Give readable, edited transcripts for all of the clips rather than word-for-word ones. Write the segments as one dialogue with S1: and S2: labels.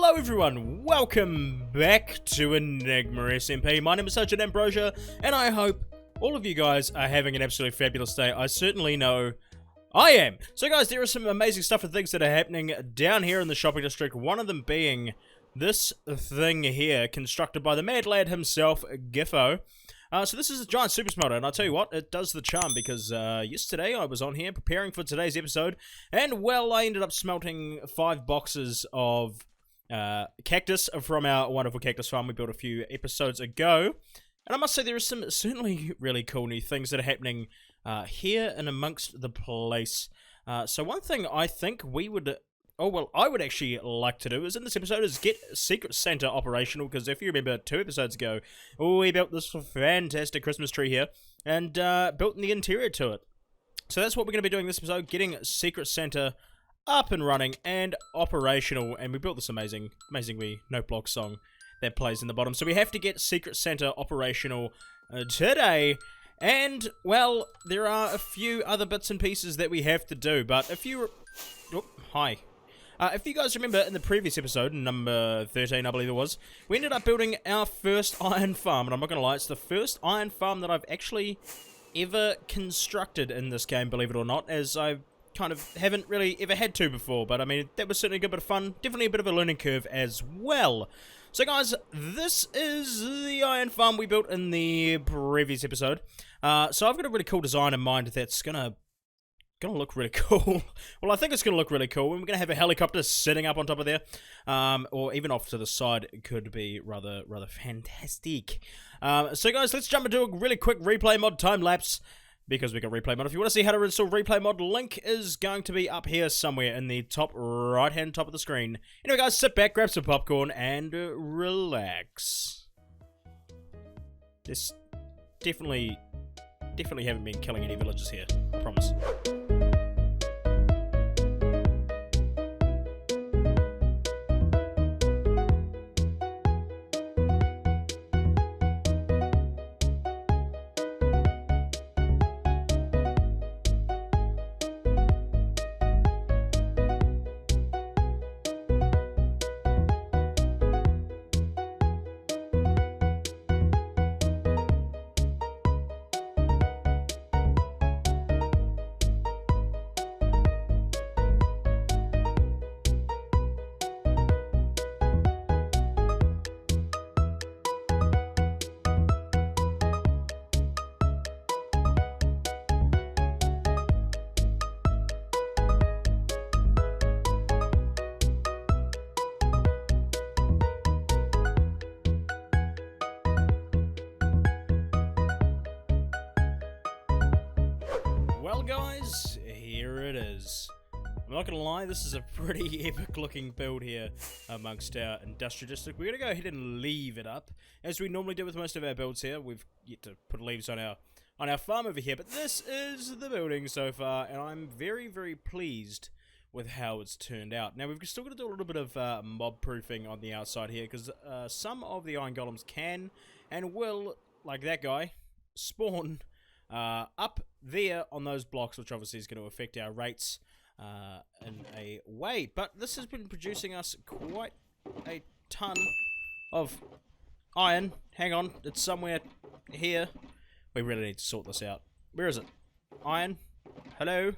S1: Hello everyone, welcome back to Enigma SMP. My name is Sergeant Ambrosia, and I hope all of you guys are having an absolutely fabulous day. I certainly know I am. So guys, there are some amazing stuff and things that are happening down here in the shopping district. One of them being this thing here, constructed by the mad lad himself, Giffo. So this is a giant super smelter, and I'll tell you what, it does the charm, because yesterday I was on here preparing for today's episode, and well, I ended up smelting 5 boxes of cactus from our wonderful cactus farm we built a few episodes ago. And I must say there are some certainly really cool new things that are happening here and amongst the place. So one thing I think we would... I would actually like to do is in this episode is get Secret Santa operational, because if you remember 2 episodes ago, we built this fantastic Christmas tree here, and built the interior to it. So that's what we're going to be doing this episode, getting Secret Santa up and running and operational, and we built this amazingly note block song that plays in the bottom. So we have to get Secret Santa operational today. And, well, there are a few other bits and pieces that we have to do, but if you... Oh, hi. If you guys remember in the previous episode, number 13 I believe it was, we ended up building our first iron farm, and I'm not going to lie, it's the first iron farm that I've actually ever constructed in this game, believe it or not, as I kind of haven't really ever had to before, but I mean, that was certainly a good bit of fun, definitely a bit of a learning curve as well. So guys, this is the iron farm we built in the previous episode. So I've got a really cool design in mind that's gonna look really cool. Well, I think it's gonna look really cool, and we're gonna have a helicopter sitting up on top of there, or even off to the side. It could be rather fantastic. So guys, let's jump into a really quick replay mod time lapse, because we got replay mod. If you want to see how to install replay mod, link is going to be up here somewhere in the top right hand top of the screen. Anyway guys, sit back, grab some popcorn, and relax. This definitely haven't been killing any villagers here, I promise. Well guys, here it is. I'm not gonna lie, this is a pretty epic looking build here amongst our industrial district. We're gonna go ahead and leave it up, as we normally do with most of our builds here. We've yet to put leaves on our farm over here, but this is the building so far, and I'm very pleased with how it's turned out. Now we've still got to do a little bit of mob proofing on the outside here, because some of the iron golems can and will, like that guy, spawn up there on those blocks, which obviously is going to affect our rates in a way. But this has been producing us quite a ton of iron. Hang on, it's somewhere here. We really need to sort this out. Where is it? Iron? Hello?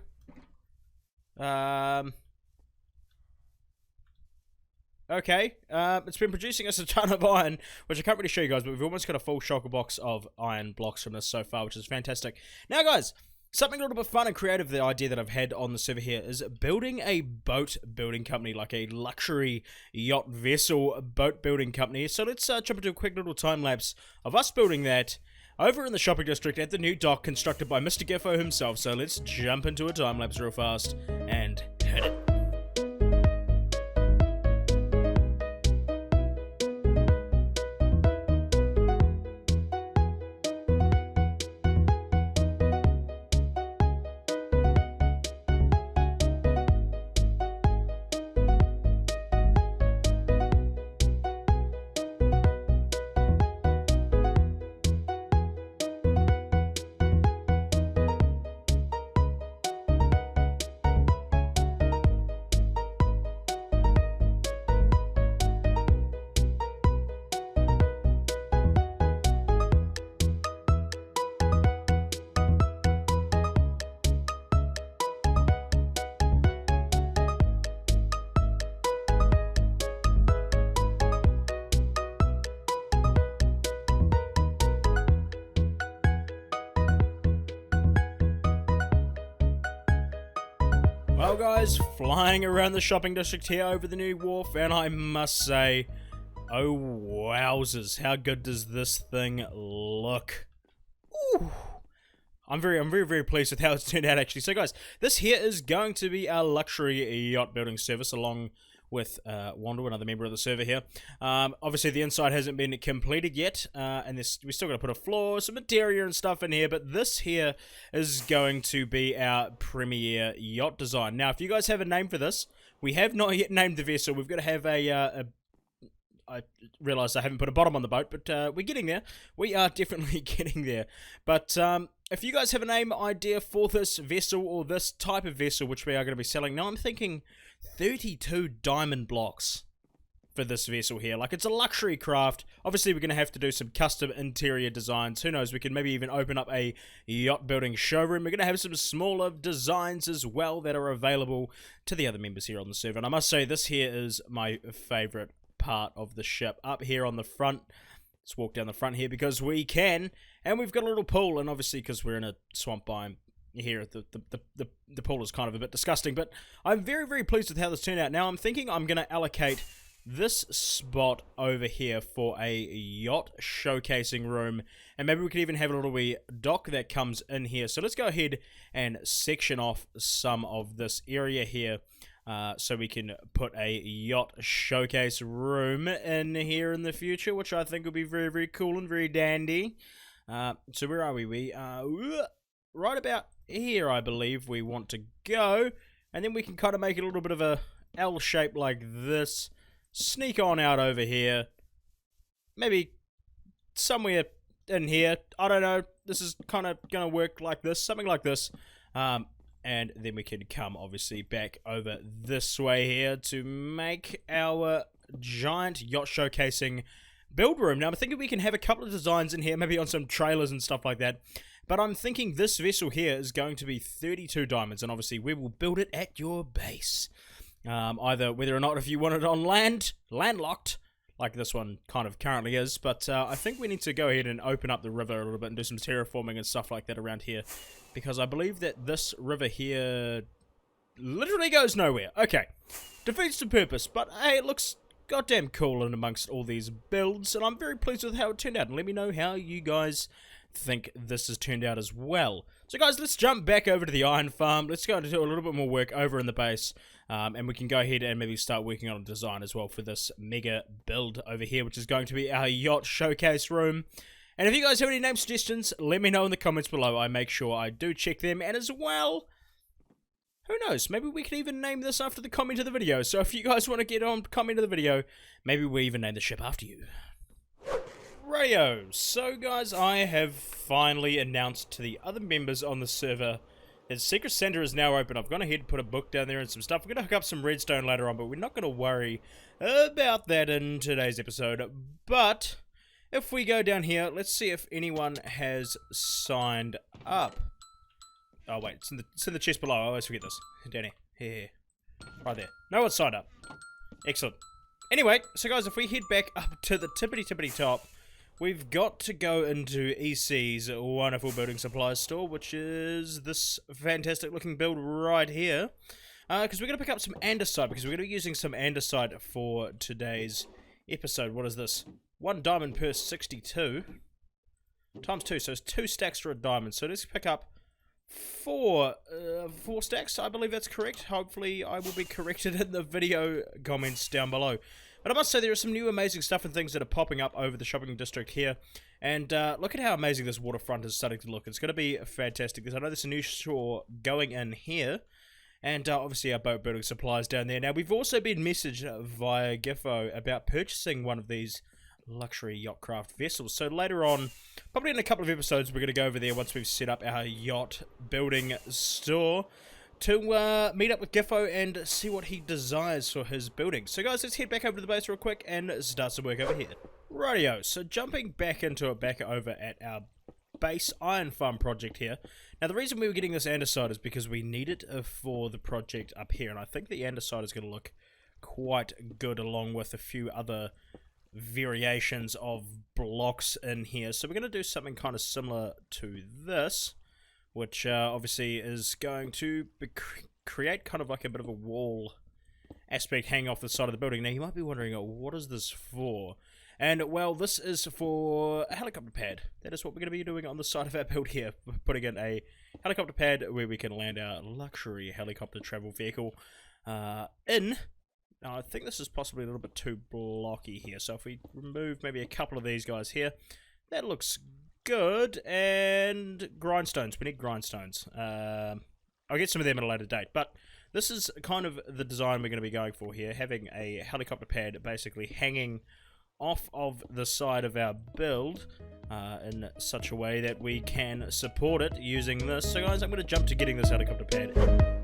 S1: Okay, it's been producing us a ton of iron, which I can't really show you guys, but we've almost got a full shulker box of iron blocks from this so far, which is fantastic. Now guys, something a little bit fun and creative, the idea that I've had on the server here is building a boat building company, like a luxury yacht vessel boat building company. So let's jump into a quick little time lapse of us building that over in the shopping district at the new dock constructed by Mr. Giffo himself. So let's jump into a time lapse real fast and hit it. Well guys, flying around the shopping district here over the new wharf, and I must say, oh wowzers, how good does this thing look? Ooh. I'm very pleased with how it's turned out actually. So guys, this here is going to be our luxury yacht building service along with Wando, another member of the server here. Obviously the inside hasn't been completed yet, and we still got to put a floor, some interior and stuff in here, but this here is going to be our premier yacht design. Now, if you guys have a name for this, we have not yet named the vessel. We've got to have I realised I haven't put a bottom on the boat, but we're getting there. We are definitely getting there. But if you guys have a name idea for this vessel or this type of vessel, which we are going to be selling, now I'm thinking 32 diamond blocks for this vessel here. Like, it's a luxury craft. Obviously, we're going to have to do some custom interior designs. Who knows, we can maybe even open up a yacht building showroom. We're going to have some smaller designs as well that are available to the other members here on the server. And I must say, this here is my favourite part of the ship. Up here on the front, let's walk down the front here because we can, and we've got a little pool, and obviously because we're in a swamp biome here, the pool is kind of a bit disgusting, but I'm very pleased with how this turned out. Now I'm thinking I'm going to allocate this spot over here for a yacht showcasing room, and maybe we could even have a little wee dock that comes in here. So let's go ahead and section off some of this area here, so we can put a yacht showcase room in here in the future, which I think will be very cool and very dandy. So where are we? We are right about here, I believe we want to go, and then we can kind of make it a little bit of a L shape like this, sneak on out over here, maybe somewhere in here, I don't know, this is kind of going to work like this, something like this, and then we can come obviously back over this way here to make our giant yacht showcasing build room. Now I'm thinking we can have a couple of designs in here, maybe on some trailers and stuff like that, but I'm thinking this vessel here is going to be 32 diamonds, and obviously we will build it at your base. Either whether or not if you want it on land, landlocked, like this one kind of currently is, but I think we need to go ahead and open up the river a little bit and do some terraforming and stuff like that around here, because I believe that this river here literally goes nowhere. Okay, defeats the purpose, but hey, it looks goddamn cool in amongst all these builds, and I'm very pleased with how it turned out, and let me know how you guys think this has turned out as well. So guys, let's jump back over to the iron farm. Let's go and do a little bit more work over in the base, and we can go ahead and maybe start working on a design as well for this mega build over here, which is going to be our yacht showcase room. And if you guys have any name suggestions, let me know in the comments below. I make sure I do check them, and as well, who knows, maybe we can even name this after the comment of the video. So if you guys want to get on comment of the video, maybe we even name the ship after you. Radio. So guys, I have finally announced to the other members on the server that Secret Santa is now open. I've gone ahead and put a book down there and some stuff. We're going to hook up some redstone later on, but we're not going to worry about that in today's episode. But if we go down here, let's see if anyone has signed up. Oh wait, it's in the chest below. I always forget this. Down here. Right there. No one's signed up. Excellent. Anyway, so guys, if we head back up to the tippity top, we've got to go into EC's wonderful building supplies store, which is this fantastic looking build right here. Because we're going to pick up some andesite, because we're going to be using some andesite for today's episode. What is this? 1 diamond per 62. Times 2, so it's 2 stacks for a diamond. So let's pick up 4 stacks, I believe that's correct. Hopefully I will be corrected in the video comments down below. But I must say there is some new amazing stuff and things that are popping up over the shopping district here. And look at how amazing this waterfront is starting to look. It's going to be fantastic, because I know there's a new shore going in here. And obviously our boat building supplies down there. Now we've also been messaged via Gifo about purchasing one of these luxury yachtcraft vessels. So later on, probably in a couple of episodes, we're going to go over there once we've set up our yacht building store to meet up with Gifo and see what he desires for his building. So guys, let's head back over to the base real quick and start some work over here. Rightio, so jumping back into it, back over at our base iron farm project here. Now the reason we were getting this andesite is because we need it for the project up here, and I think the andesite is going to look quite good along with a few other variations of blocks in here. So we're going to do something kind of similar to this, which obviously is going to create kind of like a bit of a wall aspect hanging off the side of the building. Now, you might be wondering, oh, what is this for? And, well, this is for a helicopter pad. That is what we're going to be doing on the side of our build here. We're putting in a helicopter pad where we can land our luxury helicopter travel vehicle in. Now, I think this is possibly a little bit too blocky here. So if we remove maybe a couple of these guys here, that looks good. And grindstones. We need grindstones. I'll get some of them at a later date. But this is kind of the design we're going to be going for here. Having a helicopter pad basically hanging off of the side of our build in such a way that we can support it using this. So guys, I'm going to jump to getting this helicopter pad.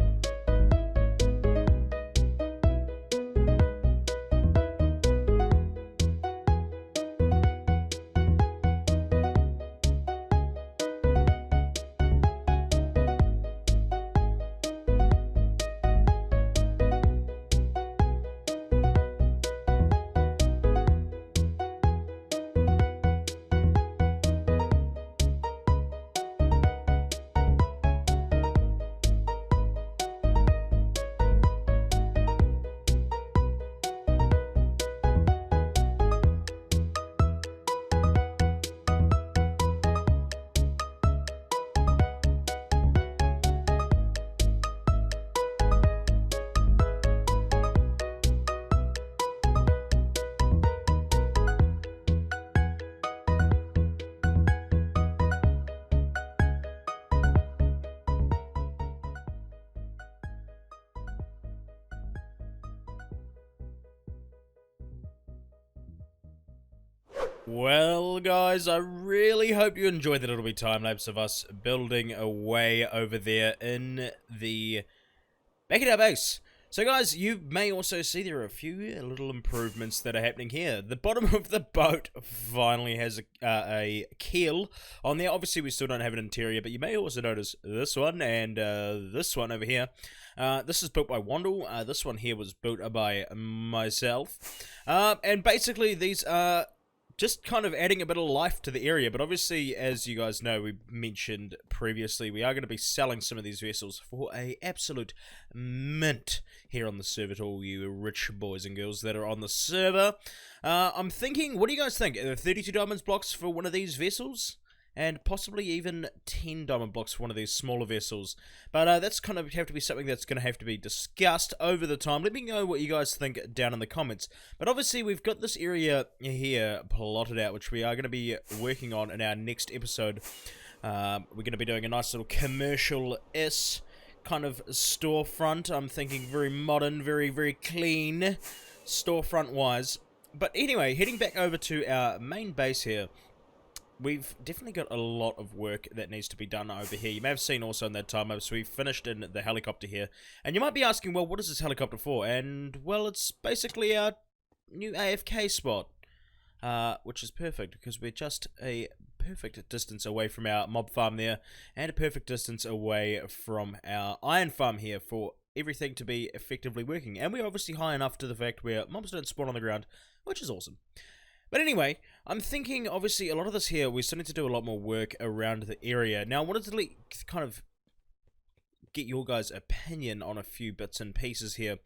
S1: Well, guys, I really hope you enjoyed the little bit time lapse of us building away over there in the back at our base. So, guys, you may also see there are a few little improvements that are happening here. The bottom of the boat finally has a keel on there. Obviously, we still don't have an interior, but you may also notice this one and this one over here. This is built by Wandle. This one here was built by myself. And basically, these are just kind of adding a bit of life to the area, but obviously, as you guys know, we mentioned previously, we are going to be selling some of these vessels for a absolute mint here on the server to all you rich boys and girls that are on the server. I'm thinking, what do you guys think? 32 diamonds blocks for one of these vessels? And possibly even 10 diamond blocks for one of these smaller vessels. But that's kind of have to be something that's going to have to be discussed over the time. Let me know what you guys think down in the comments. But obviously we've got this area here plotted out, which we are going to be working on in our next episode. We're going to be doing a nice little commercial-ish kind of storefront. I'm thinking very modern, very, very clean storefront-wise. But anyway, heading back over to our main base here. We've definitely got a lot of work that needs to be done over here. You may have seen also in that time, so we finished in the helicopter here. And you might be asking, well, what is this helicopter for? And, well, it's basically our new AFK spot. Which is perfect, because we're just a perfect distance away from our mob farm there. And a perfect distance away from our iron farm here for everything to be effectively working. And we're obviously high enough to the fact where mobs don't spawn on the ground, which is awesome. But anyway, I'm thinking, obviously, a lot of this here, we're starting to do a lot more work around the area. Now, I wanted to kind of get your guys' opinion on a few bits and pieces here.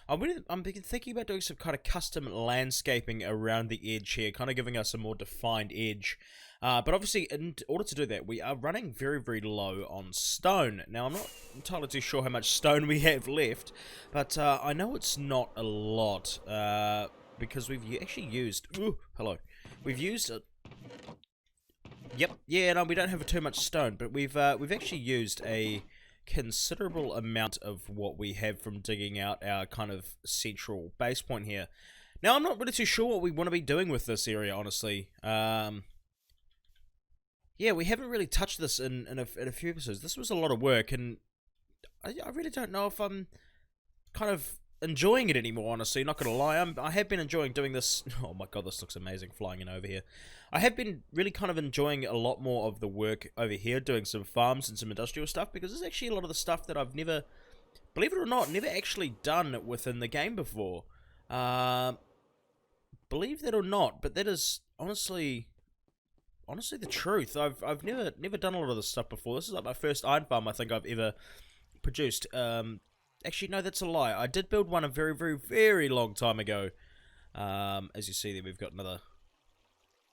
S1: I'm thinking about doing some kind of custom landscaping around the edge here, kind of giving us a more defined edge. But obviously, in order to do that, we are running very, very low on stone. Now, I'm not entirely too sure how much stone we have left, but I know it's not a lot. Because we've actually used... Ooh, hello. We've used... Yep. Yeah, no, we don't have too much stone, but we've actually used a considerable amount of what we have from digging out our kind of central base point here. Now, I'm not really too sure what we want to be doing with this area, honestly. Yeah, we haven't really touched this in a few episodes. This was a lot of work, and I really don't know if I'm kind of enjoying it anymore, honestly, not gonna lie. I have been enjoying doing this. Oh my god, this looks amazing flying in over here. I have been really kind of enjoying a lot more of the work over here, doing some farms and some industrial stuff, because there's actually a lot of the stuff that I've never, believe it or not, never actually done within the game before. Believe that or not, but that is honestly the truth. I've never done a lot of this stuff before. This is like my first iron farm I think I've ever produced. Actually, no, that's a lie. I did build one a very, very, very long time ago. As you see there, we've got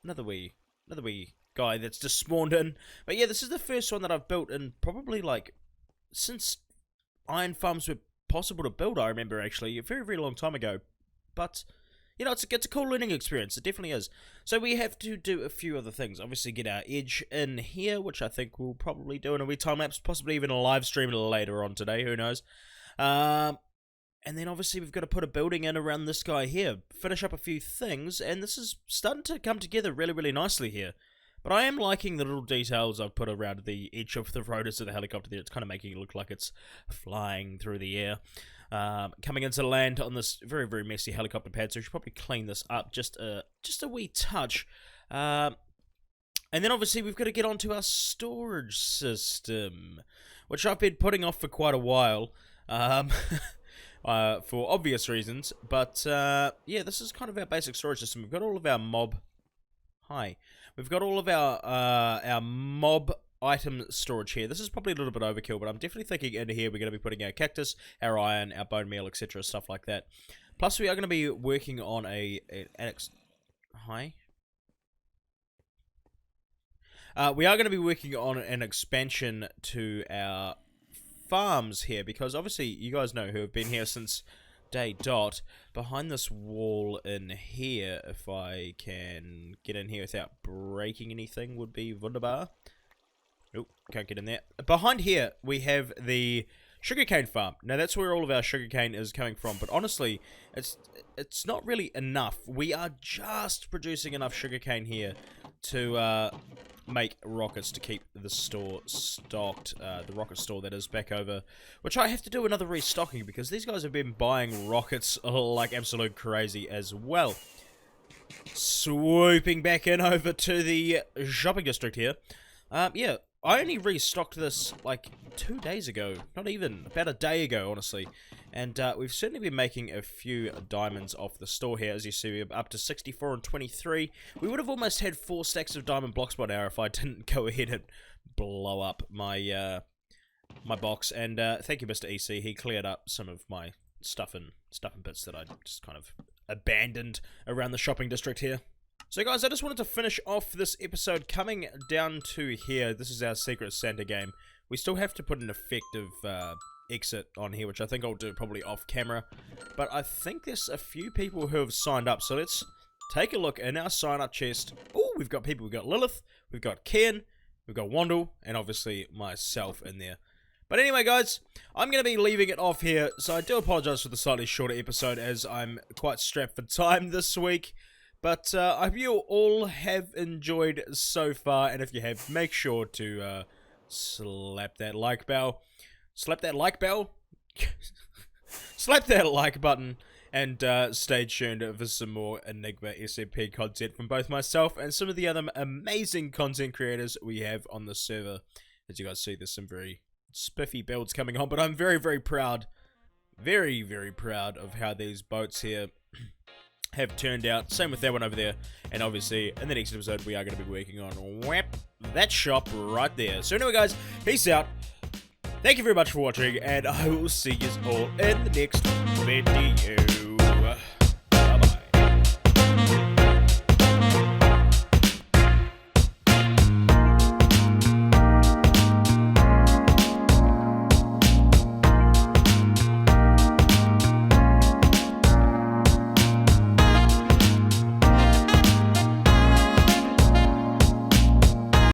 S1: another wee guy that's just spawned in. But yeah, this is the first one that I've built in probably, like, since iron farms were possible to build, I remember, actually, a very, very long time ago. But, you know, it's a cool learning experience. It definitely is. So we have to do a few other things. Obviously, get our edge in here, which I think we'll probably do in a wee time-lapse, possibly even a live stream a little later on today, who knows. And then obviously we've got to put a building in around this guy here, finish up a few things, and this is starting to come together really, really nicely here. But I am liking the little details I've put around the edge of the rotors of the helicopter there. It's kind of making it look like it's flying through the air. Coming into land on this very, very messy helicopter pad, so we should probably clean this up just a wee touch. And then obviously we've got to get onto our storage system, which I've been putting off for quite a while. For obvious reasons, but yeah, this is kind of our basic storage system. We've got all of our mob. We've got all of our mob item storage here. This is probably a little bit overkill, but I'm definitely thinking into here we're going to be putting our cactus, our iron, our bone meal, etc., stuff like that. Plus, we are going to be working on we are going to be working on an expansion to our farms here, because obviously you guys know who have been here since day dot. Behind this wall in here, if I can get in here without breaking anything, would be wunderbar. Nope, can't get in there. Behind here we have the sugarcane farm. Now that's where all of our sugarcane is coming from, but honestly it's not really enough. We are just producing enough sugarcane here to make rockets to keep the store stocked, the rocket store that is back over, which I have to do another restocking because these guys have been buying rockets like absolute crazy as well. Swooping back in over to the shopping district here. Yeah, I only restocked this like 2 days ago, not even, about a day ago, honestly. And we've certainly been making a few diamonds off the store here. As you see, we're up to 64 and 23. We would have almost had 4 stacks of diamond blocks by now if I didn't go ahead and blow up my my box. And thank you, Mr. EC. He cleared up some of my stuff and bits that I just kind of abandoned around the shopping district here. So guys, I just wanted to finish off this episode coming down to here. This is our Secret Santa game. We still have to put an effective exit on here, which I think I'll do probably off camera. But I think there's a few people who have signed up, so let's take a look in our sign up chest. Oh, we've got people. We've got Lilith, we've got Ken, we've got Wandle, and obviously myself in there. But anyway, guys, I'm going to be leaving it off here, so I do apologize for the slightly shorter episode as I'm quite strapped for time this week. But I hope you all have enjoyed so far, and if you have, make sure to slap that like bell. Slap that like bell? Slap that like button, and stay tuned for some more Enigma SMP content from both myself and some of the other amazing content creators we have on the server. As you guys see, there's some very spiffy builds coming on, but I'm very, very proud, very, very proud of how these boats here have turned out. Same with that one over there. And obviously, in the next episode, we are going to be working on that shop right there. So anyway, guys, peace out. Thank you very much for watching, and I will see you all in the next video.